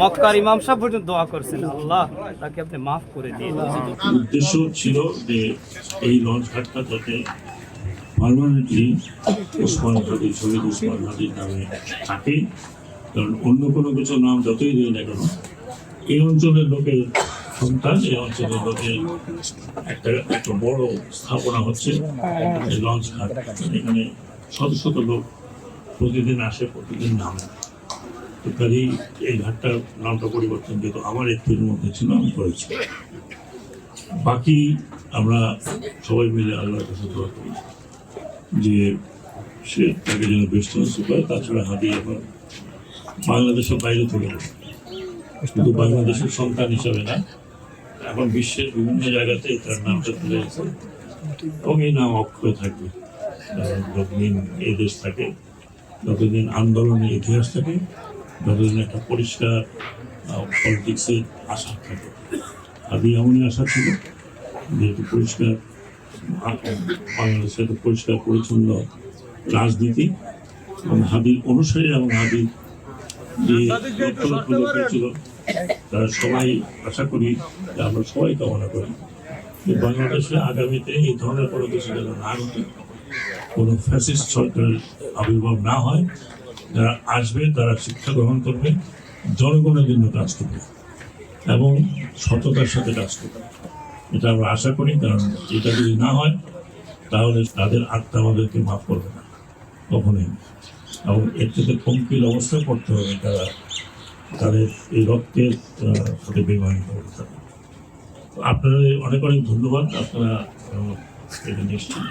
মক্কার ইমাম সাহেব পর্যন্ত দোয়া করছেন, আল্লাহ তাকে আপনি মাফ করে দিন। উদ্দেশ্য ছিল যে এই লঞ্চ ঘাটটা যাতে পার্মানেন্টলি ওসমান হাদি, শহীদ ওসমান হাদির নামে থাকে। কারণ অন্য কোনো কিছু নাম যতই দিই না কেন, এই অঞ্চলের লোকের সন্তান, এই অঞ্চলের লোকের একটা বড় স্থাপনা হচ্ছে এই লঞ্চ ঘাট। এখানে শত শত লোক প্রতিদিন আসে, প্রতিদিন নামে। তো কাজেই এই ঘাটটার নামটা পরিবর্তন যেহেতু আমার একটির মধ্যে ছিল, আমি করেছি। বাকি আমরা সবাই মিলে আল্লাহর কাছে দোয়া করি যে সে তাকে যেন বেস্ট পায়। তাছাড়া হাদি এখন বাংলাদেশের বাইরে চলে গেছে, শুধু বাংলাদেশের সন্তান হিসাবে না, এখন বিশ্বের বিভিন্ন জায়গাতে তার নামটা তুলে গেছে এবং এই নাম অক্ষয় থাকবে। যতদিন এই দেশ থাকে, যতদিন আন্দোলনের ইতিহাস থাকে, যতদিন একটা পরিষ্কার পলিটিক্সের আশা থাকে। হাদি এমনই আশা ছিল যে একটু পরিষ্কার বাংলাদেশে একটা পরিষ্কার পরিচ্ছন্ন রাজনীতি এবং হাদির অনুসারী এবং হাদির যে লক্ষ লক্ষ লোক ছিল, তারা সবাই আশা করি, আমরা সবাই কামনা করি যে বাংলাদেশে আগামীতে এই ধরনের কোনো কিছু যেন না ঘটে, কোনো ফ্যাসিস্ট সরকারের আবির্ভাব না হয়। যারা আসবে তারা শিক্ষা গ্রহণ করবে, জনগণের জন্য কাজ করবে এবং সততার সাথে কাজ করবে, এটা আমরা আশা করি। কারণ এটা যদি না হয় তাহলে তাদের আত্মা আমাদেরকে মাফ করবে না কখনোই, এবং এর থেকে কমকিল অবস্থায় পড়তে হবে তারা, তাদের এই রক্তের সাথে বেমানি করতে থাকে। আপনাদের অনেক অনেক ধন্যবাদ, আপনারা এটা নিশ্চয়ই।